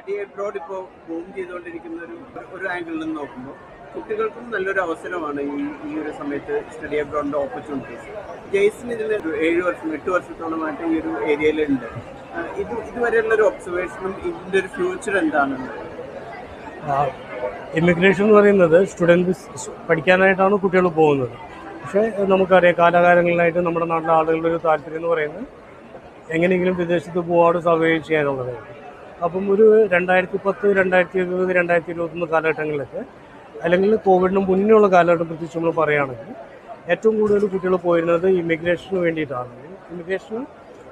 Study abroad ഇപ്പോൾ boom ചെയ്തുകൊണ്ടിരിക്കുന്ന ഒരു ആംഗിളിൽ നിന്ന് നോക്കുമ്പോൾ കുട്ടികൾക്കും നല്ലൊരു അവസരമാണ് ഈ ഒരു സമയത്ത് സ്റ്റഡി അബ്രോഡിൻ്റെ ഓപ്പർച്യൂണിറ്റീസ്. ജെയ്സിന് ഇതിൽ 7 വർഷം 8 വർഷത്തോളമായിട്ട് ഈ ഒരു ഏരിയയിലുണ്ട്. ഇതുവരെയുള്ള ഒരു ഒബ്സർവേഷനും ഇതിൻ്റെ ഒരു ഫ്യൂച്ചർ എന്താണെന്ന്. ഇമിഗ്രേഷൻ എന്ന് പറയുന്നത് സ്റ്റുഡൻസ് പഠിക്കാനായിട്ടാണ് കുട്ടികൾ പോകുന്നത്. പക്ഷേ നമുക്കറിയാം കാലാകാലങ്ങളിലായിട്ട് നമ്മുടെ നാട്ടിലെ ആളുകളുടെ ഒരു താല്പര്യം എന്ന് പറയുന്നത് എങ്ങനെയെങ്കിലും വിദേശത്ത് പോകാതെ സർവൈവ് ചെയ്യാനുള്ളത്. അപ്പം ഒരു 2010, 2020, 2021 കാലഘട്ടങ്ങളിലൊക്കെ അല്ലെങ്കിൽ കോവിഡിന് മുന്നേയുള്ള കാലഘട്ടം പ്രത്യേകിച്ച് നമ്മൾ പറയുകയാണെങ്കിൽ ഏറ്റവും കൂടുതൽ കുട്ടികൾ പോയിരുന്നത് ഇമിഗ്രേഷന് വേണ്ടിയിട്ടാണ്. ഇമിഗ്രേഷൻ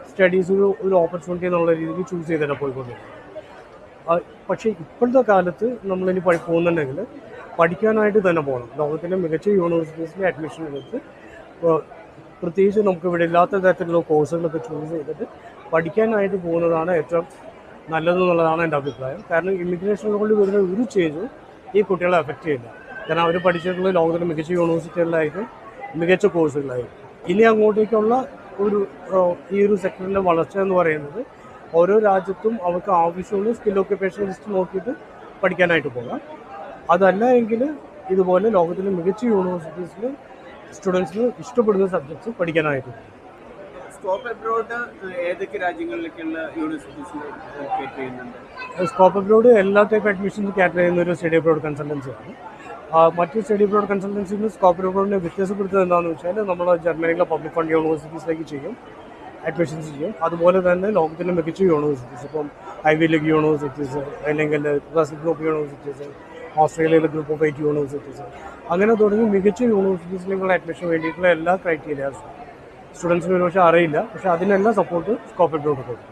സ്റ്റഡീസ് ഒരു ഓപ്പർച്യൂണിറ്റി എന്നുള്ള രീതിയിൽ ചൂസ് ചെയ്തിട്ടാണ് പോയിക്കൊണ്ടിരിക്കുന്നത്. പക്ഷേ ഇപ്പോഴത്തെ കാലത്ത് നമ്മളിനി പോകുന്നുണ്ടെങ്കിൽ പഠിക്കാനായിട്ട് തന്നെ പോകണം. ലോകത്തിലെ മികച്ച യൂണിവേഴ്സിറ്റീസിൽ അഡ്മിഷൻ എടുത്ത് പ്രത്യേകിച്ച് നമുക്ക് ഇവിടെ ഇല്ലാത്ത തരത്തിലുള്ള കോഴ്സുകളൊക്കെ ചൂസ് ചെയ്തിട്ട് പഠിക്കാനായിട്ട് പോകുന്നതാണ് ഏറ്റവും നല്ലതെന്നുള്ളതാണ് എൻ്റെ അഭിപ്രായം. കാരണം ഇമിഗ്രേഷനുകളിൽ വരുന്ന ഒരു ചേഞ്ചും ഈ കുട്ടികളെ എഫക്റ്റ് ചെയ്യില്ല. കാരണം അവർ പഠിച്ചിട്ടുള്ള ലോകത്തിലെ മികച്ച യൂണിവേഴ്സിറ്റികളിലായിരിക്കും, മികച്ച കോഴ്സുകളായിരിക്കും. ഇനി അങ്ങോട്ടേക്കുള്ള ഈ ഒരു സെക്ടറിൻ്റെ വളർച്ച എന്ന് പറയുന്നത് ഓരോ രാജ്യത്തും അവർക്ക് ആവശ്യമുള്ള സ്കിൽ ഓക്യുപ്പേഷൻ ലിസ്റ്റ് നോക്കിയിട്ട് പഠിക്കാനായിട്ട് പോകാം. അതല്ല എങ്കിൽ ഇതുപോലെ ലോകത്തിലെ മികച്ച യൂണിവേഴ്സിറ്റീസിൽ സ്റ്റുഡൻസിന് ഇഷ്ടപ്പെടുന്ന സബ്ജക്ട്സ് പഠിക്കാനായിട്ട്. സ്കോപ്പ് അബ്രോഡ് ഏതൊക്കെ രാജ്യങ്ങളിലേക്കുള്ള യൂണിവേഴ്സിറ്റീസിൽ കാറ്റർ ചെയ്യുന്നുണ്ട്? സ്കോപ്പ് അബ്രോഡ് എല്ലാ ടൈപ്പ് അഡ്മിഷൻസ് കാറ്റർ ചെയ്യുന്ന ഒരു സ്റ്റഡി അബ്രോഡ് കൺസൾട്ടൻസിയാണ്. മറ്റ് സ്റ്റഡി അബ്രോഡ് കൺസൾട്ടൻസിന് സ്കോപ്പ് അബ്രോഡിനെ വ്യത്യാസപ്പെടുത്തുന്നത് എന്താണെന്ന് വെച്ചാൽ നമ്മൾ ജർമ്മനിയിലെ പബ്ലിക് ഫണ്ട് യൂണിവേഴ്സിറ്റീസിലേക്ക് ചെയ്യും, അഡ്മിഷൻസ് ചെയ്യും. അതുപോലെ തന്നെ ലോകത്തിലെ മികച്ച യൂണിവേഴ്സിറ്റീസ്, ഇപ്പം ഐവി ലീഗ് യൂണിവേഴ്സിറ്റീസ് അല്ലെങ്കിൽ റസിഡ് ഗ്രൂപ്പ് യൂണിവേഴ്സിറ്റീസ്, ഓസ്ട്രേലിയയിലെ ഗ്രൂപ്പ് ഓഫ് 8 യൂണിവേഴ്സിറ്റീസ്, അങ്ങനെ തുടങ്ങി മികച്ച യൂണിവേഴ്സിറ്റീസിലേക്കുള്ള അഡ്മിഷൻ വേണ്ടിയിട്ടുള്ള എല്ലാ ക്രൈറ്റീരിയാസും സ്റ്റുഡൻസിന് ഒരുപക്ഷെ അറിയില്ല. പക്ഷേ അതിനെല്ലാം സപ്പോർട്ട് സ്കോപ്പ് അബ്രോഡ് കൊടുക്കും.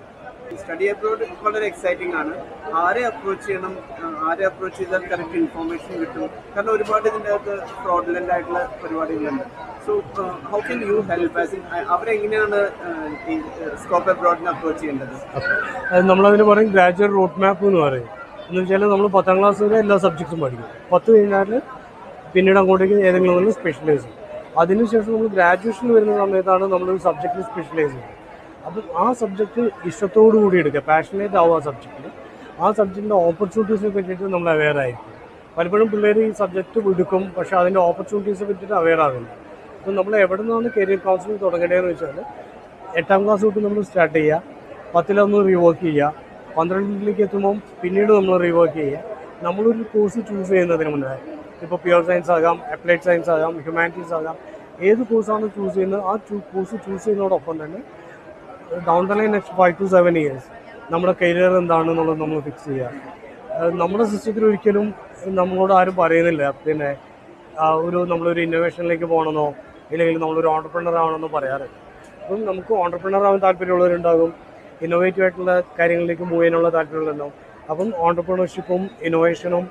സ്റ്റഡി അബ്രോഡ് വളരെ എക്സൈറ്റിംഗ് ആണ്. ആരെ അപ്രോച്ച് ചെയ്യണം, ആരെ അപ്രോച്ച് ചെയ്താൽ കറക്റ്റ് ഇൻഫോർമേഷൻ കിട്ടും? കാരണം ഒരുപാട് ഇതിൻ്റെ അകത്ത് ഫ്രോഡുലൻ്റ് ആയിട്ടുള്ള പരിപാടികളുണ്ട്. So how can you help? അവരെങ്ങനെയാണ് ഈ സ്കോപ്പ് അബ്രോഡിനെ അപ്രോച്ച് ചെയ്യേണ്ടത്? നമ്മളതിന് പറയും ഗ്രാജുവേറ്റ് റൂട്ട് മാപ്പ് എന്ന് പറയും. എന്ന് വെച്ചാൽ നമ്മൾ 10ാം ക്ലാസ് വരെ എല്ലാ സബ്ജക്ട്സും പഠിക്കും. 10 കഴിഞ്ഞാൽ പിന്നീട് അങ്ങോട്ടേക്ക് ഏതെങ്കിലും ഒന്ന് സ്പെഷ്യലൈസ് ചെയ്യും. അതിനുശേഷം നമ്മൾ ഗ്രാജുവേഷൻ വരുന്ന സമയത്താണ് നമ്മളൊരു സബ്ജക്റ്റിൽ സ്പെഷ്യലൈസ് ചെയ്യുന്നത്. അപ്പം ആ സബ്ജക്റ്റ് ഇഷ്ടത്തോടു കൂടി എടുക്കുക, പാഷനേറ്റ് ആവും ആ സബ്ജക്റ്റിൽ. ആ സബ്ജക്റ്റിൻ്റെ ഓപ്പർച്യൂണിറ്റീസിനെ പറ്റിയിട്ട് നമ്മൾ അവെയർ ആയിരിക്കും. പലപ്പോഴും പിള്ളേർ ഈ സബ്ജക്റ്റ് എടുക്കും, പക്ഷേ അതിൻ്റെ ഓപ്പർച്യൂണിറ്റീസിനെ പറ്റിയിട്ട് അവെയർ ആവില്ല. അപ്പം നമ്മൾ എവിടെ നിന്നാണ് കരിയർ കൗൺസിലിംഗ് തുടങ്ങേണ്ടതെന്ന് വെച്ചാൽ 8ാം ക്ലാസ് തൊട്ട് നമ്മൾ സ്റ്റാർട്ട് ചെയ്യുക, 10ൽ റീവർക്ക് ചെയ്യുക, 12ലേക്ക് എത്തുമ്പം പിന്നീട് നമ്മൾ റീവർക്ക് ചെയ്യുക. നമ്മളൊരു കോഴ്സ് ചൂസ് ചെയ്യുന്നതിന് മുന്നേ ഇപ്പോൾ പ്യുവർ സയൻസ് ആകാം, അപ്ലൈഡ് സയൻസ് ആകാം, ഹ്യൂമാനിറ്റീസ് ആകാം, ഏത് കോഴ്സാണ് ചൂസ് ചെയ്യുന്നത് ആ കോഴ്സ് ചൂസ് ചെയ്യുന്നതോടൊപ്പം തന്നെ down the line next 5 to 7 years നമ്മുടെ കരിയർ എന്താണെന്നുള്ളത് നമ്മൾ ഫിക്സ് ചെയ്യുക. നമ്മുടെ സിസ്റ്റത്തിൽ ഒരിക്കലും നമ്മളോട് ആരും പറയുന്നില്ല പിന്നെ നമ്മളൊരു ഇന്നോവേഷനിലേക്ക് പോകണമെന്നോ ഇല്ലെങ്കിൽ നമ്മളൊരു ഓൺടർപ്രണർ ആവണമെന്നോ പറയാറില്ല. അപ്പം നമുക്ക് ഓൺടർപ്രണർ ആവാൻ താല്പര്യമുള്ളവരുണ്ടാകും, ഇന്നോവേറ്റീവ് ആയിട്ടുള്ള കാര്യങ്ങളിലേക്ക് മൂവ് ചെയ്യാനുള്ള താല്പര്യമുള്ളതുണ്ടാകും. അപ്പം ഓൺടർപ്രണർഷിപ്പും ഇന്നോവേഷനും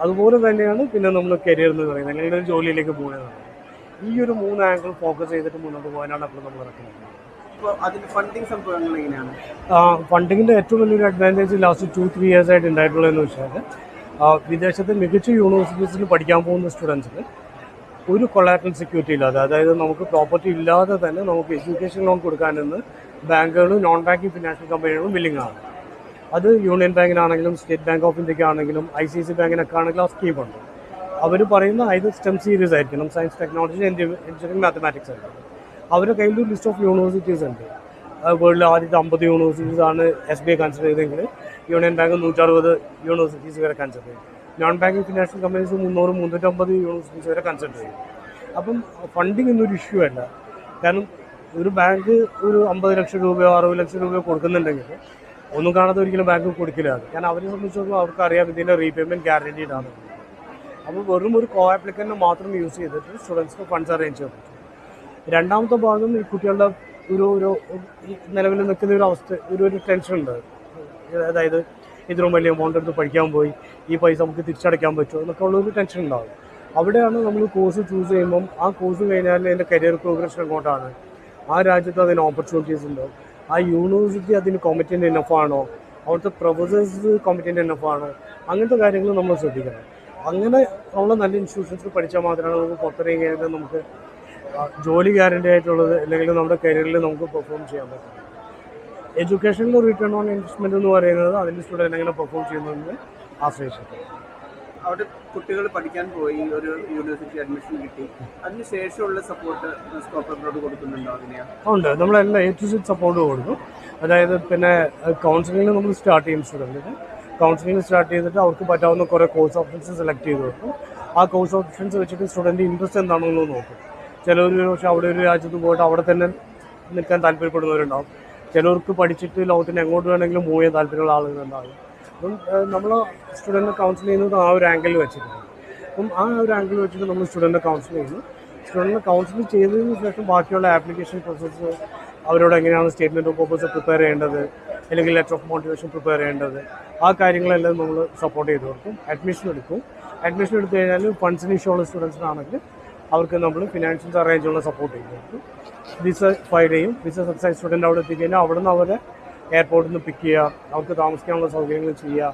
അതുപോലെ തന്നെയാണ് പിന്നെ നമ്മൾ കരിയർ എന്ന് പറയുന്നത്, അല്ലെങ്കിൽ ഒരു ജോലിയിലേക്ക് പോകുന്നതാണ്. ഈ ഒരു 3 ആംഗിൾ ഫോക്കസ് ചെയ്തിട്ട് മുന്നോട്ട് പോകാനാണ് അപ്പോൾ നമ്മൾ നടക്കുന്നത്. ഫണ്ടിങ്ങിൻ്റെ ഏറ്റവും വലിയൊരു അഡ്വാൻറ്റേജ് ലാസ്റ്റ് 2-3 years ആയിട്ട് ഉണ്ടായിട്ടുള്ളതെന്ന് വെച്ചാൽ വിദേശത്തെ മികച്ച യൂണിവേഴ്സിറ്റീസിൽ പഠിക്കാൻ പോകുന്ന സ്റ്റുഡൻസിന് ഒരു കൊളാറ്ററൽ സെക്യൂരിറ്റി ഇല്ലാതെ, അതായത് നമുക്ക് പ്രോപ്പർട്ടി ഇല്ലാതെ തന്നെ നമുക്ക് എഡ്യൂക്കേഷൻ ലോൺ കൊടുക്കാനെന്ന് ബാങ്കുകളും നോൺ ബാങ്കിങ് ഫിനാൻഷ്യൽ കമ്പനികളും വില്ലിംഗ് ആണ്. അത് യൂണിയൻ ബാങ്കിനാണെങ്കിലും സ്റ്റേറ്റ് ബാങ്ക് ഓഫ് ഇന്ത്യക്ക് ആണെങ്കിലും ICICI ബാങ്കിനൊക്കെ ആണെങ്കിലും ആ സ്കീമുണ്ട്. അവർ പറയുന്ന either STEM സീരീസ് ആയിരിക്കണം, സയൻസ്, ടെക്നോളജി, എഞ്ചിനീയറിംഗ്, മാത്തമാറ്റിക്സ് ആയിരിക്കും. അവരുടെ കയ്യിലൊരു ലിസ്റ്റ് ഓഫ് യൂണിവേഴ്സിറ്റീസ് ഉണ്ട്. വേൾഡിലെ ആദ്യത്തെ 50 യൂണിവേഴ്സിറ്റീസ് ആണ് SBI കൺസിഡർ ചെയ്തെങ്കിൽ യൂണിയൻ ബാങ്ക് 160 യൂണിവേഴ്സിറ്റീസ് വരെ കൺസിഡർ ചെയ്യും. Non banking financial companies 300-350 universities വരെ കൺസിഡർ ചെയ്യും. അപ്പം ഫണ്ടിങ് എന്നൊരു ഇഷ്യൂ അല്ല. കാരണം ഒരു ബാങ്ക് ഒരു 50 ലക്ഷം രൂപയോ 60 ലക്ഷം രൂപയോ കൊടുക്കുന്നുണ്ടെങ്കിൽ ഒന്നും കാണാതെ ഒരിക്കലും ബാങ്ക് കൊടുക്കില്ല. കാരണം അവരെ സംബന്ധിച്ചിടത്തോളം അവർക്ക് അറിയാം ഇതിൻ്റെ റീപേയ്മെൻറ്റ് ഗ്യാരണ്ടീഡ് ആണ്. അപ്പോൾ വെറും ഒരു കോ ആപ്ലിക്കൻറ്റിനെ മാത്രം യൂസ് ചെയ്തിട്ട് സ്റ്റുഡൻസിന് ഫണ്ട്സ് അറേഞ്ച് ചെയ്യാൻ പറ്റും. രണ്ടാമത്തെ ഭാഗം ഈ കുട്ടികളുടെ ഒരു നിലവിൽ നിൽക്കുന്ന ഒരു അവസ്ഥ, ഒരു ടെൻഷൻ ഉണ്ട്. അതായത് ഇതിനും വലിയ എമൗണ്ട് എടുത്ത് പഠിക്കാൻ പോയി ഈ പൈസ നമുക്ക് തിരിച്ചടയ്ക്കാൻ പറ്റുമോ എന്നൊക്കെ ഉള്ളൊരു ടെൻഷൻ ഉണ്ടാകും. അവിടെയാണ് നമ്മൾ കോഴ്സ് ചൂസ് ചെയ്യുമ്പം ആ കോഴ്സ് കഴിഞ്ഞാൽ എൻ്റെ കരിയർ പ്രോഗ്രഷൻ എങ്ങോട്ടാണ്, ആ രാജ്യത്ത് അതിന് ഓപ്പർച്യൂണിറ്റീസ് ഉണ്ടോ, ആ യൂണിവേഴ്സിറ്റി അതിന് കോമ്പറ്റൻ്റ് ഇനഫാണോ, അവിടുത്തെ പ്രൊഫസേഴ്സ് കോമ്പറ്റൻ്റ് ഇനഫാണോ, അങ്ങനത്തെ കാര്യങ്ങൾ നമ്മൾ ശ്രദ്ധിക്കണം. അങ്ങനെ ഉള്ള നല്ല ഇൻസ്റ്റിറ്റ്യൂഷൻസിൽ പഠിച്ചാൽ മാത്രമാണ് നമുക്ക് പുറത്തിറങ്ങി കഴിഞ്ഞാൽ നമുക്ക് ജോലി ഗ്യാരണ്ടി ആയിട്ടുള്ളത് അല്ലെങ്കിൽ നമ്മുടെ കരിയറിൽ നമുക്ക് പെർഫോം ചെയ്യാൻ പറ്റും. എഡ്യൂക്കേഷനിൽ റിട്ടേൺ ഓൺ ഇൻവെസ്റ്റ്മെൻറ്റ് എന്ന് പറയുന്നത് അതിൻ്റെ സ്റ്റുഡൻറ്റ് എങ്ങനെ പെർഫോം ചെയ്യുന്നതിനെ ആശ്രയിച്ചിട്ട്. അവിടെ കുട്ടികൾ പഠിക്കാൻ പോയി, ഒരു യൂണിവേഴ്സിറ്റി അഡ്മിഷൻ കിട്ടി, അതിന് ശേഷമുള്ള സപ്പോർട്ട് സ്കോപ്പ് അബ്രോഡ് കൊടുക്കുന്നുണ്ടോ? അങ്ങനെയാണ് ഉണ്ട്, നമ്മളെല്ലാം A to Z സപ്പോർട്ട് കൊടുക്കും. അതായത് പിന്നെ കൗൺസിലിംഗ് നമ്മൾ സ്റ്റാർട്ട് ചെയ്യും സ്റ്റുഡൻറ്റിന്. കൗൺസിലിംഗ് സ്റ്റാർട്ട് ചെയ്തിട്ട് അവർക്ക് പറ്റാവുന്ന കുറേ കോഴ്സ് ഓപ്ഷൻസ് സെലക്ട് ചെയ്ത് കൊടുക്കും. ആ കോഴ്സ് ഓപ്ഷൻസ് വെച്ചിട്ട് സ്റ്റുഡൻറ്റ് ഇൻട്രസ്റ്റ് എന്താണെന്ന് നോക്കും. ചിലർ പക്ഷേ അവിടെ ഒരു രാജ്യത്ത് പോയിട്ട് അവിടെ തന്നെ നിൽക്കാൻ താല്പര്യപ്പെടുന്നവരുണ്ടാവും. ചിലർക്ക് പഠിച്ചിട്ട് ലോകത്തിന് എങ്ങോട്ട് വേണമെങ്കിലും മൂവ് ചെയ്യാൻ താല്പര്യമുള്ള ആളുകളുണ്ടാകും. അപ്പം നമ്മൾ സ്റ്റുഡൻറ്റിനെ കൗൺസിൽ ചെയ്യുന്നത് ആ ഒരു ആംഗിൾ വെച്ചിട്ടാണ്. അപ്പം ആ ഒരു ആംഗിൾ വെച്ചിട്ട് നമ്മൾ സ്റ്റുഡൻറ്റിനെ കൗൺസിൽ ചെയ്യുന്നു. സ്റ്റുഡൻറ്റിനെ കൗൺസിൽ ചെയ്തതിന് ശേഷം ബാക്കിയുള്ള ആപ്ലിക്കേഷൻ പ്രോസസ്സ്, അവരോട് എങ്ങനെയാണ് സ്റ്റേറ്റ്മെൻറ്റ് ഓഫ് പർപ്പസ് പ്രിപ്പയർ ചെയ്യേണ്ടത്, അല്ലെങ്കിൽ ലെറ്റർ ഓഫ് മോട്ടിവേഷൻ പ്രിപ്പയർ ചെയ്യേണ്ടത്, ആ കാര്യങ്ങളെല്ലാം നമ്മൾ സപ്പോർട്ട് ചെയ്ത് കൊടുക്കും. അഡ്മിഷൻ എടുക്കും. അഡ്മിഷൻ എടുത്തു കഴിഞ്ഞാൽ ഫണ്ട്സിന് ഇഷ്യമുള്ള സ്റ്റുഡൻസിനാണെങ്കിൽ അവർക്ക് നമ്മൾ ഫിനാൻഷ്യൽസ് അറേഞ്ചുള്ള സപ്പോർട്ട് ചെയ്ത് കൊടുക്കും. വിസ ഫയൽ ചെയ്യും. വിസ സക്സസ് സ്റ്റുഡൻറ്റ് അവിടെ എത്തിക്കഴിഞ്ഞാൽ അവിടെ നിന്ന് അവരെ എയർപോർട്ടിൽ നിന്ന് പിക്ക് ചെയ്യുക, അവർക്ക് താമസിക്കാനുള്ള സൗകര്യങ്ങൾ ചെയ്യുക.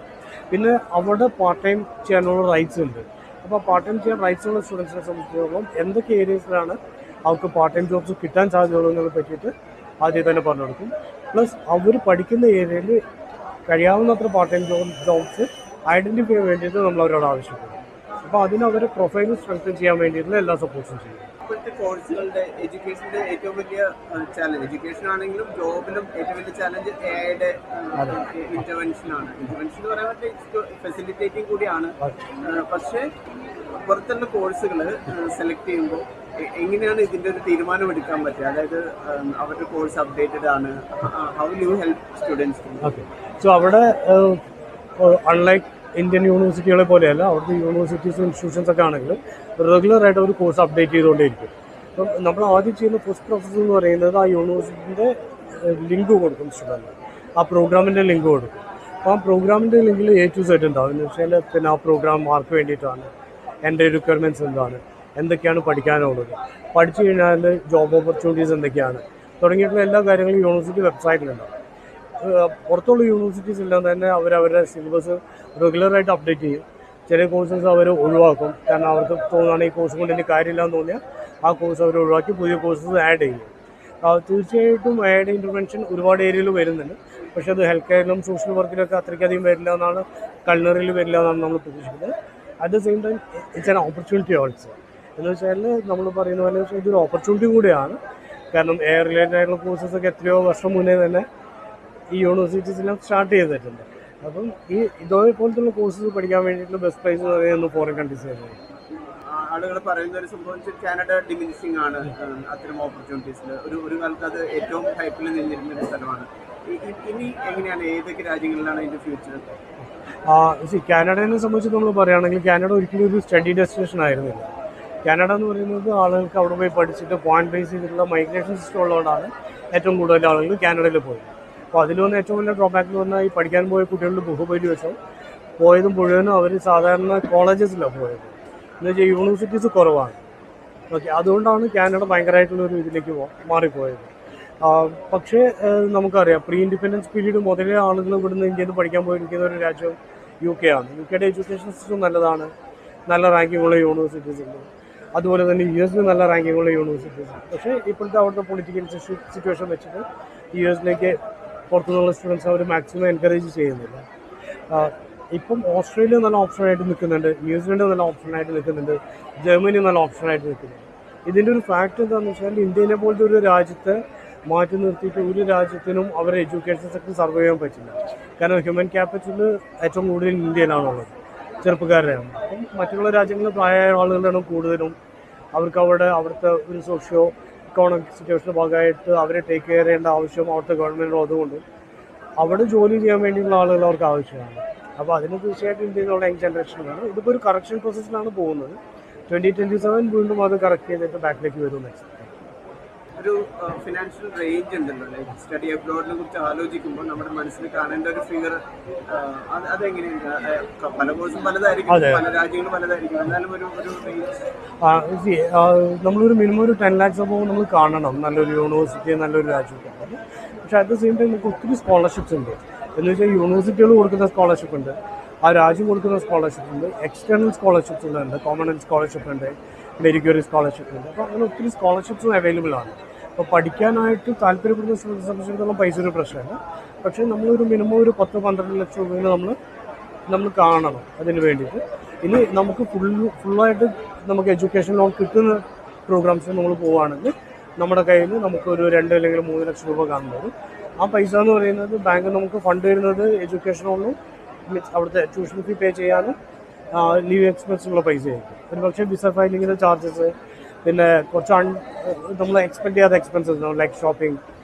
പിന്നെ അവിടെ പാർട്ട് ടൈം ചെയ്യാനുള്ള റൈറ്റ്സ് ഉണ്ട്. അപ്പോൾ പാർട്ട് ടൈം ചെയ്യാൻ റൈറ്റ്സ് ഉള്ള സ്റ്റുഡൻസിനെ സംബന്ധിച്ചിടത്തോളം എന്തൊക്കെ ഏരിയസിലാണ് അവർക്ക് പാർട്ട് ടൈം ജോബ്സ് കിട്ടാൻ സാധ്യതയുള്ളതിനെ പറ്റിയിട്ട് ആദ്യം തന്നെ പറഞ്ഞു കൊടുക്കും. പ്ലസ് അവർ പഠിക്കുന്ന ഏരിയയിൽ കഴിയാവുന്നത്ര പാർട്ട് ടൈം ജോബ്സ് ഐഡൻറ്റിഫൈ ചെയ്യാൻ വേണ്ടിയിട്ട് നമ്മൾ അവരോട് ആവശ്യപ്പെടും. അപ്പോൾ അതിന് അവരെ പ്രൊഫൈൽ സ്ട്രെങ്തൻ ചെയ്യാൻ വേണ്ടിയിട്ടുള്ള എല്ലാ സപ്പോർട്ട്സും ചെയ്യും. ഇപ്പോഴത്തെ കോഴ്സുകളുടെ എഡ്യൂക്കേഷൻ്റെ ഏറ്റവും വലിയ ചാലഞ്ച്, എഡ്യൂക്കേഷൻ ആണെങ്കിലും ജോബിലും ഏറ്റവും വലിയ ചാലഞ്ച് എഐയുടെ ഇൻ്റർവെൻഷനാണ്. ഇൻ്റർവെൻഷൻ എന്ന് പറയാൻ ഫെസിലിറ്റേറ്റിംഗ് കൂടിയാണ്. പക്ഷേ പുറത്തുള്ള കോഴ്സുകൾ സെലക്ട് ചെയ്യുമ്പോൾ എങ്ങനെയാണ് ഇതിൻ്റെ ഒരു തീരുമാനം എടുക്കാൻ പറ്റുക? അതായത് അവരുടെ കോഴ്സ് അപ്ഡേറ്റഡ് ആണ്, how you help students? Okay, so അവിടെ അൺലൈക്ക് ഇന്ത്യൻ യൂണിവേഴ്സിറ്റികളെ പോലെയല്ല, അവിടുത്തെ യൂണിവേഴ്സിറ്റീസ് ഇൻസ്റ്റിറ്റ്യൂഷൻസ് ഒക്കെ ആണെങ്കിൽ റെഗുലറായിട്ട് ഒരു കോഴ്സ് അപ്ഡേറ്റ് ചെയ്തുകൊണ്ടേയിരിക്കും. അപ്പം നമ്മൾ ആദ്യം ചെയ്യുന്ന ഫസ്റ്റ് പ്രോസസ്സ് എന്ന് പറയുന്നത് ആ യൂണിവേഴ്സിറ്റിൻ്റെ ലിങ്ക് കൊടുക്കും സ്റ്റുഡൻറ്റ്, ആ പ്രോഗ്രാമിൻ്റെ ലിങ്ക് കൊടുക്കും. അപ്പോൾ ആ പ്രോഗ്രാമിൻ്റെ ലിങ്കിൽ A to Z ഉണ്ടാവും. എന്ന് വെച്ചാൽ പിന്നെ ആ പ്രോഗ്രാം മാർക്ക് വേണ്ടിയിട്ടാണ്, എൻ്റെ റിക്വയർമെൻറ്റ്സ് എന്താണ്, എന്തൊക്കെയാണ് പഠിക്കാനുള്ളത്, പഠിച്ചു കഴിഞ്ഞാൽ ജോബ് ഓപ്പർച്യൂണിറ്റീസ് എന്തൊക്കെയാണ് തുടങ്ങിയിട്ടുള്ള എല്ലാ കാര്യങ്ങളും യൂണിവേഴ്സിറ്റി വെബ്സൈറ്റിലുണ്ടാവും. പുറത്തുള്ള യൂണിവേഴ്സിറ്റീസ് എല്ലാം തന്നെ അവരവരുടെ സിലബസ് റെഗുലറായിട്ട് അപ്ഡേറ്റ് ചെയ്യും. ചില കോഴ്സസ് അവർ ഒഴിവാക്കും. കാരണം അവർക്ക് തോന്നുകയാണ് ഈ കോഴ്സ് കൊണ്ട് എനിക്ക് കാര്യമില്ലാന്ന് തോന്നിയാൽ ആ കോഴ്സ് അവർ ഒഴിവാക്കി പുതിയ കോഴ്സസ് ആഡ് ചെയ്യും. തീർച്ചയായിട്ടും എയുടെ ഇൻ്റർവെൻഷൻ ഒരുപാട് ഏരിയയിൽ വരുന്നുണ്ട്. പക്ഷേ അത് ഹെൽത്ത് കെയറിലും സോഷ്യൽ വർക്കിലൊക്കെ അത്രയ്ക്കധികം വരില്ല എന്നാണ്, കൾണറിയിൽ വരില്ല എന്നാണ് നമ്മൾ പ്രതീക്ഷിക്കുന്നത്. At the same time it's an opportunity also. എന്ന് വെച്ചാൽ നമ്മൾ പറയുന്ന പോലെ ഇതൊരു ഓപ്പർച്യൂണിറ്റി കൂടിയാണ്. കാരണം എയർ റിലേറ്റഡ് ആയിട്ടുള്ള കോഴ്സസൊക്കെ എത്രയോ വർഷം മുന്നേ തന്നെ ഈ യൂണിവേഴ്സിറ്റീസിലെല്ലാം സ്റ്റാർട്ട് ചെയ്തിട്ടുണ്ട്. അപ്പം ഇതേപോലത്തുള്ള കോഴ്സസ് പഠിക്കാൻ വേണ്ടിയിട്ടുള്ള ബെസ്റ്റ് പ്രൈസ് എന്ന് പറയുന്നത് ഫോറിൻ കൺട്രീസ് ആയിരുന്നു. ആളുകൾ പറയുന്ന ഒരു സംഭവം കാനഡ ഡിമിനിഷിംഗ് ആണ് അത്തരം ഓപ്പർച്യൂണിറ്റീസിൽ. ഒരു കാലത്ത് അത് ഏറ്റവും ഹൈപ്പിൽ നിന്നിരുന്ന ഒരു സ്ഥലമാണ്. ഇനി എങ്ങനെയാണ്, ഏതൊക്കെ രാജ്യങ്ങളിലാണ് ഇതിൻ്റെ ഫ്യൂച്ചർ? കാനഡയെ സംബന്ധിച്ച് നമ്മൾ പറയുകയാണെങ്കിൽ കാനഡ ഒരിക്കലും ഒരു സ്റ്റഡി ഡെസ്റ്റിനേഷൻ ആയിരുന്നില്ല. കാനഡ എന്ന് പറയുന്നത് ആളുകൾക്ക് അവിടെ പോയി പഠിച്ചിട്ട് പോയിന്റ് ബേസ് ചെയ്തിട്ടുള്ള മൈഗ്രേഷൻ സിസ്റ്റം ഉള്ളതുകൊണ്ടാണ് ഏറ്റവും കൂടുതൽ ആളുകൾ കാനഡയിൽ പോയത്. അപ്പോൾ അതിൽ വന്ന് ഏറ്റവും വലിയ ഡ്രോബാക്ക് എന്ന് പറഞ്ഞാൽ ഈ പഠിക്കാൻ പോയ കുട്ടികളുടെ ബഹുബലി വെച്ചോ പോയതും മുഴുവനും അവർ സാധാരണ കോളേജസിലാണ് പോയത്. എന്ന് വെച്ചാൽ യൂണിവേഴ്സിറ്റീസ് കുറവാണ്. ഓക്കെ, അതുകൊണ്ടാണ് കാനഡ ഭയങ്കരമായിട്ടുള്ളൊരു ഇതിലേക്ക് മാറിപ്പോയത്. പക്ഷേ നമുക്കറിയാം പ്രീ ഇൻഡിപെൻഡൻസ് പീരീഡ് മുതലേ ആളുകൾ ഇവിടുന്ന് ഇന്ത്യയിൽ നിന്ന് പഠിക്കാൻ പോയിരിക്കുന്ന ഒരു രാജ്യം UK ആണ്. UKയുടെ എഡ്യൂക്കേഷൻ സിസ്റ്റം നല്ലതാണ്, നല്ല റാങ്കിങ്ങുള്ള യൂണിവേഴ്സിറ്റീസ് ഉണ്ട്. അതുപോലെ തന്നെ US നല്ല റാങ്കിങ്ങുള്ള യൂണിവേഴ്സിറ്റീസ് ഉണ്ട്. പക്ഷേ ഇപ്പോഴത്തെ അവിടുത്തെ പൊളിറ്റിക്കൽ സിറ്റുവേഷൻ വെച്ചിട്ട് US പുറത്തുനിന്നുള്ള സ്റ്റുഡൻസ് അവർ മാക്സിമം എൻകറേജ് ചെയ്യുന്നില്ല. ഇപ്പം ഓസ്ട്രേലിയ നല്ല ഓപ്ഷനായിട്ട് നിൽക്കുന്നുണ്ട്, ന്യൂസിലൻഡ് നല്ല ഓപ്ഷനായിട്ട് നിൽക്കുന്നുണ്ട്, ജർമ്മനി നല്ല ഓപ്ഷനായിട്ട് നിൽക്കുന്നുണ്ട്. ഇതിൻ്റെ ഒരു ഫാക്ട് എന്താണെന്ന് വെച്ചാൽ ഇന്ത്യനെ പോലത്തെ ഒരു രാജ്യത്തെ മാറ്റി നിർത്തിയിട്ട് ഒരു രാജ്യത്തിനും അവരുടെ എഡ്യൂക്കേഷൻ സെക്ടർ സർവൈവ് ചെയ്യാൻ പറ്റില്ല. കാരണം ഹ്യൂമൻ ക്യാപിറ്റൽ ഏറ്റവും കൂടുതൽ ഇന്ത്യയിലാണുള്ളത്, ചെറുപ്പക്കാരുടെയാണ്. അപ്പം മറ്റുള്ള രാജ്യങ്ങളിൽ പ്രായമായ ആളുകളുടെ കൂടുതലും അവർക്ക് അവിടുത്തെ ഒരു സോഷ്യോ ഇക്കോണമിക് സിറ്റുവേഷൻ്റെ ഭാഗമായിട്ട് അവരെ ടേക്ക് കെയർ ചെയ്യേണ്ട ആവശ്യം അവിടുത്തെ ഗവൺമെൻറ് അതുകൊണ്ട് അവിടെ ജോലി ചെയ്യാൻ വേണ്ടിയുള്ള ആളുകൾ അവർക്ക് ആവശ്യമാണ്. അപ്പോൾ അതിന് തീർച്ചയായിട്ടും ഇന്ത്യയിലുള്ള യങ് ജനറേഷൻ വേണം. ഇതിപ്പോൾ ഒരു കറക്ഷൻ പ്രോസസ്സിലാണ് പോകുന്നത്. 2027 വീണ്ടും അത് കറക്റ്റ് ചെയ്തിട്ട് ബാക്കിലേക്ക് വരും. ഒരു ഫിനാൻഷ്യൽ റേഞ്ച് ഉണ്ടല്ലോ, ലൈക്ക് സ്റ്റഡി അബ്രോഡിനെ കുറിച്ച് ആലോചിക്കുമ്പോൾ നമ്മുടെ മനസ്സിൽ കാണേണ്ട ഒരു ഫിഗർ അതെങ്ങനെയാണ്? പല കോഴ്സും പലതായിരിക്കും, പല രാജ്യങ്ങളും പലതായിരിക്കും, എന്നാലും ഒരു റേഞ്ച് നമ്മളൊരു മിനിമം ഒരു 10 lakhs ആകുമ്പോൾ നമ്മൾ കാണണം നല്ലൊരു യൂണിവേഴ്സിറ്റി, നല്ലൊരു രാജ്യത്ത്. പക്ഷേ അറ്റ് ദ സെയിം ടൈം നമുക്ക് ഒത്തിരി സ്കോളർഷിപ്സ് ഉണ്ട്. എന്ന് വെച്ചാൽ യൂണിവേഴ്സിറ്റികൾ കൊടുക്കുന്ന സ്കോളർഷിപ്പ് ഉണ്ട്, ആ രാജ്യം കൊടുക്കുന്ന സ്കോളർഷിപ്പ് ഉണ്ട്, എക്സ്റ്റേണൽ സ്കോളർഷിപ്സ് ഉണ്ട്, കോമൺ സ്കോളർഷിപ്പ് ഉണ്ട്, മെരിക്യൂറി സ്കോളർഷിപ്പ് ഉണ്ട്. അപ്പോൾ അങ്ങനെ ഒത്തിരി സ്കോളർഷിപ്സും അവൈലബിൾ ആണ്. അപ്പോൾ പഠിക്കാനായിട്ട് താല്പര്യപ്പെടുന്ന സ്റ്റുഡൻസിനെ സംബന്ധിച്ചിടത്തോളം പൈസ ഒരു പ്രശ്നമല്ല. പക്ഷേ നമ്മളൊരു മിനിമം ഒരു 10-12 ലക്ഷം രൂപയിൽ നമ്മൾ കാണണം അതിന് വേണ്ടിയിട്ട്. ഇനി നമുക്ക് ഫുള്ളായിട്ട് നമുക്ക് എഡ്യൂക്കേഷൻ ലോൺ കിട്ടുന്ന പ്രോഗ്രാംസിന് നമ്മൾ പോവുകയാണെങ്കിൽ നമ്മുടെ കയ്യിൽ നമുക്കൊരു 2 അല്ലെങ്കിൽ 3 ലക്ഷം രൂപ കാണുന്നത്. ആ പൈസ എന്ന് പറയുന്നത് ബാങ്ക് നമുക്ക് ഫണ്ട് തരുന്നത് എഡ്യൂക്കേഷൻ ലോണും അവിടുത്തെ ട്യൂഷൻ ഫീ പേ ചെയ്യാനും ലീവ് എക്സ്പെൻസിനുള്ള പൈസയായിരിക്കും. ഒരു പക്ഷേ വിസ ഫയലിങ്ങിൻ്റെ ചാർജസ്, പിന്നെ കുറച്ച് നമ്മൾ എക്സ്പെൻഡ് ചെയ്യാത്ത എക്സ്പെൻസസ് ലൈക്ക് ഷോപ്പിംഗ്,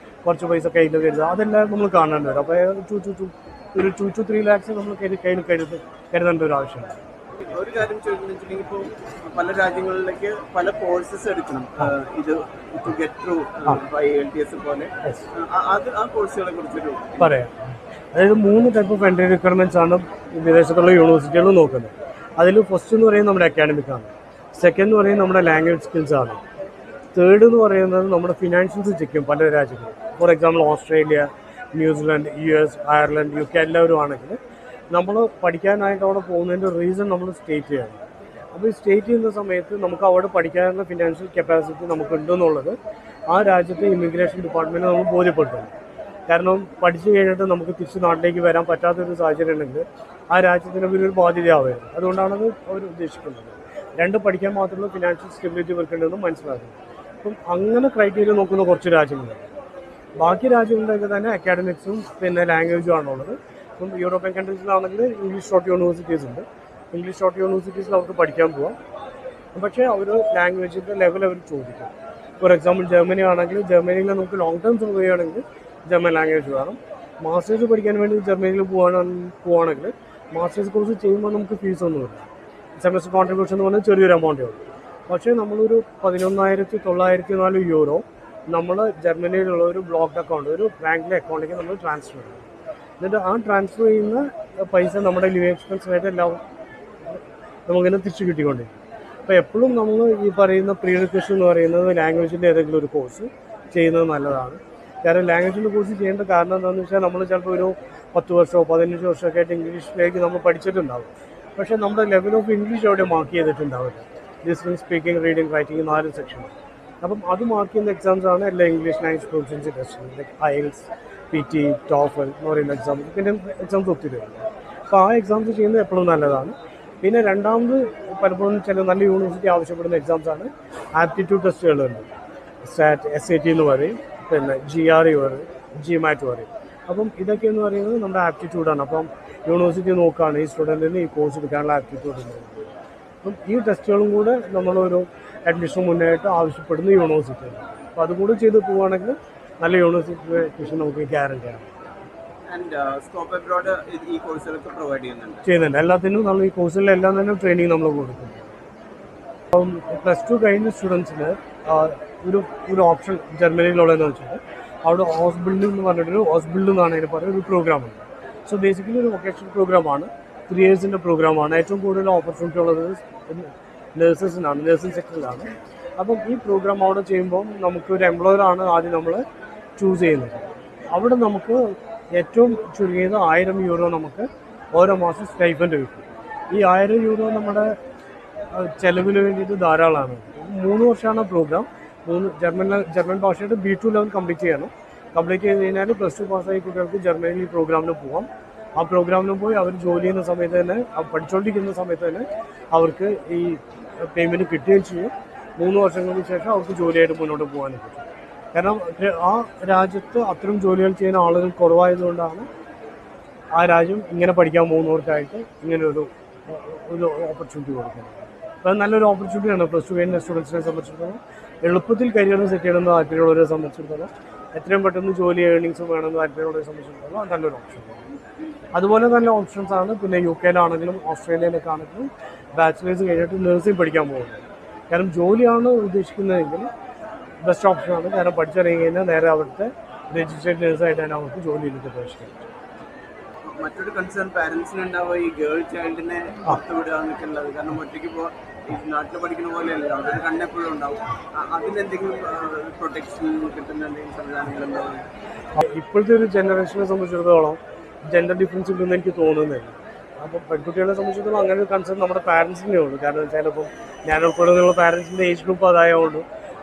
കുറച്ച് പൈസ കയ്യിൽ കരുതുക, അതെല്ലാം നമ്മൾ കാണേണ്ടി വരും. അപ്പോൾ ഒരു 2 to 3 lakhs നമ്മൾ കയ്യിൽ കരുതേണ്ട ഒരു ആവശ്യമുണ്ട്. ഒരു കാര്യം ചോദിക്കുന്നത് വെച്ചിട്ടുണ്ടെങ്കിൽ ഇപ്പോൾ പല രാജ്യങ്ങളിലേക്ക് പല കോഴ്സസ് എടുക്കണം ഇത് ടു ഗെറ്റ് ത്രൂ IELTS പോലെ. ആ കോഴ്സുകളെ കുറിച്ചൊരു പറയാം. അതായത് 3 ടൈപ്പ് ഓഫ് എൻട്രി റിക്വയർമെൻറ്റ്സ് ആണ് വിദേശത്തുള്ള യൂണിവേഴ്സിറ്റികൾ നോക്കുന്നത്. അതിൽ ഫസ്റ്റ് എന്ന് പറയുന്നത് നമ്മുടെ അക്കാഡമിക് ആണ്, സെക്കൻഡ് എന്ന് പറയുന്നത് നമ്മുടെ ലാംഗ്വേജ് സ്കിൽസ് ആണ്, തേർഡ് എന്ന് പറയുന്നത് നമ്മുടെ ഫിനാൻഷ്യൽസ് ചെക്ക് ചെയ്യും പല രാജ്യങ്ങളും. For example Australia, New Zealand, US, Ireland, UK എല്ലാവരും ആണെങ്കിൽ നമ്മൾ പഠിക്കാനായിട്ട് അവിടെ പോകുന്നതിൻ്റെ റീസൺ നമ്മൾ സ്റ്റേറ്റ് ചെയ്യണം. അപ്പോൾ ഈ സ്റ്റേറ്റ് ചെയ്യുന്ന സമയത്ത് നമുക്ക് അവിടെ പഠിക്കാനുള്ള ഫിനാൻഷ്യൽ കപ്പാസിറ്റി നമുക്കുണ്ടെന്നുള്ളത് ആ രാജ്യത്തെ ഇമിഗ്രേഷൻ ഡിപ്പാർട്ട്മെൻറ്റ് നമ്മൾ ബോധ്യപ്പെടുത്തണം. കാരണം പഠിച്ചു കഴിഞ്ഞിട്ട് നമുക്ക് തിരിച്ച് നാട്ടിലേക്ക് വരാൻ പറ്റാത്തൊരു സാഹചര്യം ഉണ്ടെങ്കിൽ ആ രാജ്യത്തിന് ഒരു ബാധ്യതയാവുകയാണ്. അതുകൊണ്ടാണത് അവർ ഉദ്ദേശിക്കുന്നത്. 2 പഠിക്കാൻ മാത്രമുള്ള ഫിനാൻഷ്യൽ സ്റ്റെബിലിറ്റി വർക്കുണ്ടെന്ന് മനസ്സിലാക്കുന്നത്. അപ്പം അങ്ങനെ ക്രൈറ്റീരിയ നോക്കുന്ന കുറച്ച് രാജ്യങ്ങളുണ്ട്. ബാക്കി രാജ്യങ്ങളിലൊക്കെ തന്നെ അക്കാഡമിക്സും പിന്നെ ലാംഗ്വേജും ആണുള്ളത്. ഇപ്പം യൂറോപ്യൻ കൺട്രീസിലാണെങ്കിൽ ഇംഗ്ലീഷ് ഷോർട്ട് യൂണിവേഴ്സിറ്റീസ് ഉണ്ട്. ഇംഗ്ലീഷ് ഷോർട്ട് യൂണിവേഴ്സിറ്റീസിൽ അവർക്ക് പഠിക്കാൻ പോവാം. പക്ഷേ അവർ ലാംഗ്വേജിൻ്റെ ലെവൽ അവർ ചോദിക്കും. ഫോർ എക്സാമ്പിൾ ജർമ്മനി ആണെങ്കിൽ ജർമ്മനിയിൽ നമുക്ക് ലോങ് ടേം സർവ് ചെയ്യുകയാണെങ്കിൽ ജർമ്മൻ ലാംഗ്വേജ് വേണം. മാസ്റ്റേഴ്സ് പഠിക്കാൻ വേണ്ടി ജർമ്മനിയിൽ പോവുകയാണെങ്കിൽ മാസ്റ്റേഴ്സ് കോഴ്സ് ചെയ്യുമ്പോൾ നമുക്ക് ഫീസൊന്നുമില്ല. സെമസ്റ്റർ കോൺട്രിബ്യൂഷൻ എന്ന് പറഞ്ഞാൽ ചെറിയൊരു എമൗണ്ടേ ഉള്ളൂ. പക്ഷേ നമ്മളൊരു 11,904 യൂറോ നമ്മൾ ജർമ്മനിയിലുള്ള ഒരു ബ്ലോക്ക്ഡ് അക്കൗണ്ട്, ഒരു ബാങ്കിലെ അക്കൗണ്ടിലേക്ക് നമ്മൾ ട്രാൻസ്ഫർ ചെയ്യണം. എന്നിട്ട് ആ ട്രാൻസ്ഫർ ചെയ്യുന്ന പൈസ നമ്മുടെ ലിവിങ് എക്സ്പെൻസിനായിട്ട് എല്ലാം നമുക്കിങ്ങനെ തിരിച്ചു കിട്ടിക്കൊണ്ടിരിക്കും. അപ്പോൾ എപ്പോഴും നമ്മൾ ഈ പറയുന്ന പ്രീ റിക്വസ്റ്റ് എന്ന് പറയുന്നത് ലാംഗ്വേജിൻ്റെ ഏതെങ്കിലും ഒരു കോഴ്സ് ചെയ്യുന്നത് നല്ലതാണ്. കാരണം ലാംഗ്വേജിൻ്റെ കോഴ്സ് ചെയ്യേണ്ട കാരണം എന്താണെന്ന് വെച്ചാൽ നമ്മൾ ചിലപ്പോൾ ഒരു 10 വർഷമോ 15 വർഷമൊക്കെ ആയിട്ട് ഇംഗ്ലീഷിലേക്ക് നമ്മൾ പഠിച്ചിട്ടുണ്ടാവും. പക്ഷേ നമ്മുടെ ലെവൽ ഓഫ് ഇംഗ്ലീഷ് അവിടെ മാർക്ക് ചെയ്തിട്ടുണ്ടാവില്ല. Listening, speaking, reading, writing 4 section. അപ്പം അത് മാർക്ക് ചെയ്യുന്ന എക്സാംസാണ് എല്ലാ English language proficiency test, like IELTS, PT, TOEFL എന്ന് പറയുന്ന എക്സാംസ്. പിന്നെ എക്സാംസ് ഒത്തിരി ഉണ്ട്. അപ്പോൾ ആ എക്സാംസ് ചെയ്യുന്നത് എപ്പോഴും നല്ലതാണ്. പിന്നെ രണ്ടാമത് പലപ്പോഴും ചില നല്ല യൂണിവേഴ്സിറ്റി ആവശ്യപ്പെടുന്ന എക്സാംസാണ് ആപ്റ്റിറ്റ്യൂഡ് ടെസ്റ്റുകളുണ്ട്. SAT, SAT എന്ന് പറയും, പിന്നെ GRE പറയും, GMAT പറയും. അപ്പം ഇതൊക്കെ എന്ന് പറയുന്നത് നമ്മുടെ ആപ്റ്റിറ്റ്യൂഡാണ്. അപ്പം യൂണിവേഴ്സിറ്റി നോക്കുകയാണ് ഈ സ്റ്റുഡൻറ്റിന് ഈ കോഴ്സ് എടുക്കാനുള്ള ആപ്റ്റിറ്റ്യൂഡ് ഉണ്ട്. അപ്പം ഈ ടെസ്റ്റുകളും കൂടെ നമ്മളൊരു അഡ്മിഷൻ മുന്നായിട്ട് ആവശ്യപ്പെടുന്ന യൂണിവേഴ്സിറ്റിയാണ്. അപ്പോൾ അതുകൂടെ ചെയ്ത് പോവുകയാണെങ്കിൽ നല്ല യൂണിവേഴ്സിറ്റി അഡ്മിഷൻ നമുക്ക് ഗ്യാരണ്ടിയാണ്. ചെയ്യുന്നുണ്ട്. എല്ലാത്തിനും നമ്മൾ ഈ കോഴ്സിലെല്ലാം തന്നെ ട്രെയിനിങ് നമ്മൾ കൊടുക്കും. അപ്പം +2 കഴിഞ്ഞ സ്റ്റുഡൻസിന് ഒരു ഓപ്ഷൻ ജർമ്മനിയിലുള്ളതെന്ന് വെച്ചാൽ അവിടെ ഹോസ്ബിൽഡ് എന്ന് പറഞ്ഞിട്ടൊരു ഹോസ്ബിൽഡ് എന്നാണ് അതിന് പറയുന്ന ഒരു പ്രോഗ്രാമുണ്ട്. സോ ബേസിക്കലി ഒരു വൊക്കേഷണൽ പ്രോഗ്രാമാണ്, 3 ഇയേഴ്സിൻ്റെ പ്രോഗ്രാമാണ്. ഏറ്റവും കൂടുതൽ ഓപ്പർച്യൂണിറ്റി ഉള്ളത് നഴ്സസിനാണ്, നഴ്സിംഗ് സെക്ടറിലാണ്. അപ്പം ഈ പ്രോഗ്രാം അവിടെ ചെയ്യുമ്പോൾ നമുക്കൊരു എംപ്ലോയറാണ് ആദ്യം നമ്മൾ ചൂസ് ചെയ്യുന്നത്. അവിടെ നമുക്ക് ഏറ്റവും ചുരുങ്ങിയത് 1000 യൂറോ നമുക്ക് ഓരോ മാസം സ്റ്റൈഫൻഡ് കിട്ടും. ഈ 1000 യൂറോ നമ്മുടെ ചെലവിന് വേണ്ടിയിട്ട് ധാരാളമാണ്. 3 വർഷമാണ് പ്രോഗ്രാം. ജർമ്മൻ ഭാഷയുടെ B2 ലെവൽ കംപ്ലീറ്റ് ചെയ്യണം. കംപ്ലീറ്റ് ചെയ്ത് കഴിഞ്ഞാൽ +2 പാസ്സായ കുട്ടികൾക്ക് ജർമ്മനിയിൽ ഈ പ്രോഗ്രാമിന് പോകാം. ആ പ്രോഗ്രാമിന് പോയി അവർ ജോലി ചെയ്യുന്ന സമയത്ത് തന്നെ, പഠിച്ചുകൊണ്ടിരിക്കുന്ന സമയത്ത് തന്നെ അവർക്ക് ഈ പേയ്മെൻറ്റ് കിട്ടുകയും ചെയ്യും. 3 വർഷങ്ങൾക്ക് ശേഷം അവർക്ക് ജോലിയായിട്ട് മുന്നോട്ട് പോകാനും പറ്റും. കാരണം ആ രാജ്യത്ത് അത്തരം ജോലികൾ ചെയ്യുന്ന ആളുകൾ കുറവായതുകൊണ്ടാണ് ആ രാജ്യം ഇങ്ങനെ പഠിക്കാൻ പോകുന്നവർക്കായിട്ട് ഇങ്ങനെ ഒരു ഓപ്പർച്യൂണിറ്റി കൊടുക്കുന്നത്. അപ്പോൾ നല്ലൊരു ഓപ്പർച്യൂണിറ്റിയാണ് +2 കഴിഞ്ഞ സ്റ്റുഡൻസിനെ സംബന്ധിച്ചിടത്തോളം. എളുപ്പത്തിൽ കരിയർ സെറ്റ് ചെയ്യണമെന്ന് താല്പര്യമുള്ളവരെ സംബന്ധിച്ചിടത്തോളം, എത്രയും പെട്ടെന്ന് ജോലി ഏർണിങ്സ് വേണമെന്ന് താല്പര്യമുള്ളവരെ സംബന്ധിച്ചിടത്തോളം അത് നല്ലൊരു ഓപ്ഷനാണ്. അതുപോലെ നല്ല ഓപ്ഷൻസാണ് പിന്നെ UK യിലാണെങ്കിലും ഓസ്ട്രേലിയയിലൊക്കെ ആണെങ്കിലും ബാച്ചിലേഴ്സ് കഴിഞ്ഞിട്ട് നഴ്സിംഗ് പഠിക്കാൻ പോകുന്നത്. കാരണം ജോലിയാണ് ഉദ്ദേശിക്കുന്നതെങ്കിൽ ബെസ്റ്റ് ഓപ്ഷനാണ്. കാരണം പഠിച്ചിറങ്ങി കഴിഞ്ഞാൽ നേരെ അവിടുത്തെ രജിസ്റ്റേർഡ് നേഴ്സായിട്ട് തന്നെ അവർക്ക് ജോലി ചെയ്തിട്ട് പ്രവേശിക്കാം. മറ്റൊരു കൺസേൺ പാരൻസിന് ഉണ്ടാവുക ഈ ഗേൾ ചൈൽഡിനെ പുറത്തുവിടുക എന്നൊക്കെ ഉള്ളത്. കാരണം ഒറ്റയ്ക്ക് ഇപ്പോൾ ഈ നാട്ടിൽ പഠിക്കുന്ന പോലെയല്ല, അതൊരു കണ്ണെപ്പോഴും ഉണ്ടാവും. അതിനെന്തെങ്കിലും പ്രൊട്ടക്ഷൻ കിട്ടുന്ന എന്തെങ്കിലും സംവിധാനങ്ങളുണ്ടാവും? ഇപ്പോഴത്തെ ഒരു ജനറേഷനെ സംബന്ധിച്ചിടത്തോളം ജെൻഡർ ഡിഫറൻസ് ഉണ്ടെന്ന് എനിക്ക് തോന്നുന്നില്ല. അപ്പോൾ പെൺകുട്ടികളെ സംബന്ധിച്ചിടത്തോളം അങ്ങനെ ഒരു കൺസേൺ നമ്മുടെ പാരൻസിൻ്റെ ഉള്ളൂ. കാരണം ചിലപ്പം ഞാൻ ഉൾപ്പെടുന്നുള്ള പാരൻസിൻ്റെ ഏജ് ഗ്രൂപ്പ് അതായതുകൊണ്ട്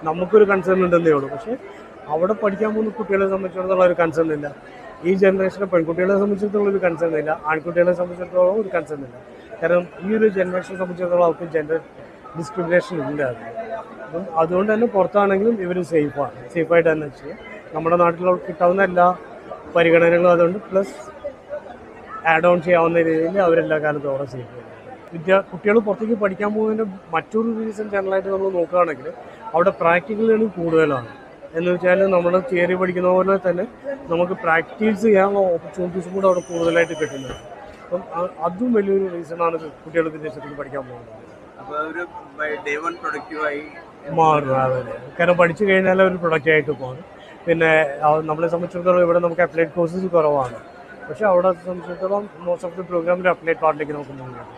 നമുക്കൊരു കൺസേൺ ഉണ്ടെന്നേ ഉള്ളൂ. പക്ഷേ അവിടെ പഠിക്കാൻ പോകുന്ന കുട്ടികളെ സംബന്ധിച്ചിടത്തോളം ഒരു കൺസേൺ ഇല്ല. ഈ ജനറേഷനെ പെൺകുട്ടികളെ സംബന്ധിച്ചിടത്തോളം ഒരു കൺസേൺ ഇല്ല, ആൺകുട്ടികളെ സംബന്ധിച്ചിടത്തോളം ഒരു കൺസേൺ ഇല്ല. കാരണം ഈ ഒരു ജനറേഷനെ സംബന്ധിച്ചിടത്തോളം അവർക്ക് ജെൻഡർ ഡിസ്ക്രിമിനേഷൻ ഇല്ല. അപ്പം അതുകൊണ്ട് തന്നെ പുറത്താണെങ്കിലും ഇവർ സേഫായിട്ട് തന്നെ ചെയ്യും. നമ്മുടെ നാട്ടിൽ കിട്ടാവുന്ന എല്ലാ പരിഗണനകളും അതുകൊണ്ട് പ്ലസ് ആഡ് ഓൺ ചെയ്യാവുന്ന രീതിയിൽ അവരെല്ലാ കാലത്തും അവിടെ സേഫ് ചെയ്യും. കുട്ടികൾ പുറത്തേക്ക് പഠിക്കാൻ പോകുന്നതിൻ്റെ മറ്റൊരു റീസൺ ജനറലായിട്ട് നമ്മൾ നോക്കുകയാണെങ്കിൽ അവിടെ പ്രാക്ടിക്കൽ ലേണിംഗ് കൂടുതലാണ്. എന്ന് വെച്ചാൽ നമ്മൾ തിയറി പഠിക്കുന്ന പോലെ തന്നെ നമുക്ക് പ്രാക്ടീസ് ചെയ്യാനുള്ള ഓപ്പർച്യൂണിറ്റീസും കൂടെ അവിടെ കൂടുതലായിട്ട് കിട്ടുന്നത്. അപ്പം അതും വലിയൊരു റീസണാണ് കുട്ടികൾ വിദേശത്തേക്ക് പഠിക്കാൻ പോകുന്നത്. മാറും. അതെ, കാരണം പഠിച്ചു കഴിഞ്ഞാൽ ഒരു പ്രൊഡക്റ്റായിട്ട് പോകും. പിന്നെ നമ്മളെ സംബന്ധിച്ചിടത്തോളം ഇവിടെ നമുക്ക് അപ്ലൈഡ് കോഴ്സസ് കുറവാണ്. പക്ഷേ അവിടെ സംബന്ധിച്ചിടത്തോളം മോസ്റ്റ് ഓഫ് ദി പ്രോഗ്രാമിൽ അപ്ലൈഡ് പാർട്ടിലേക്ക് നമുക്ക് മുന്നിലാണ്.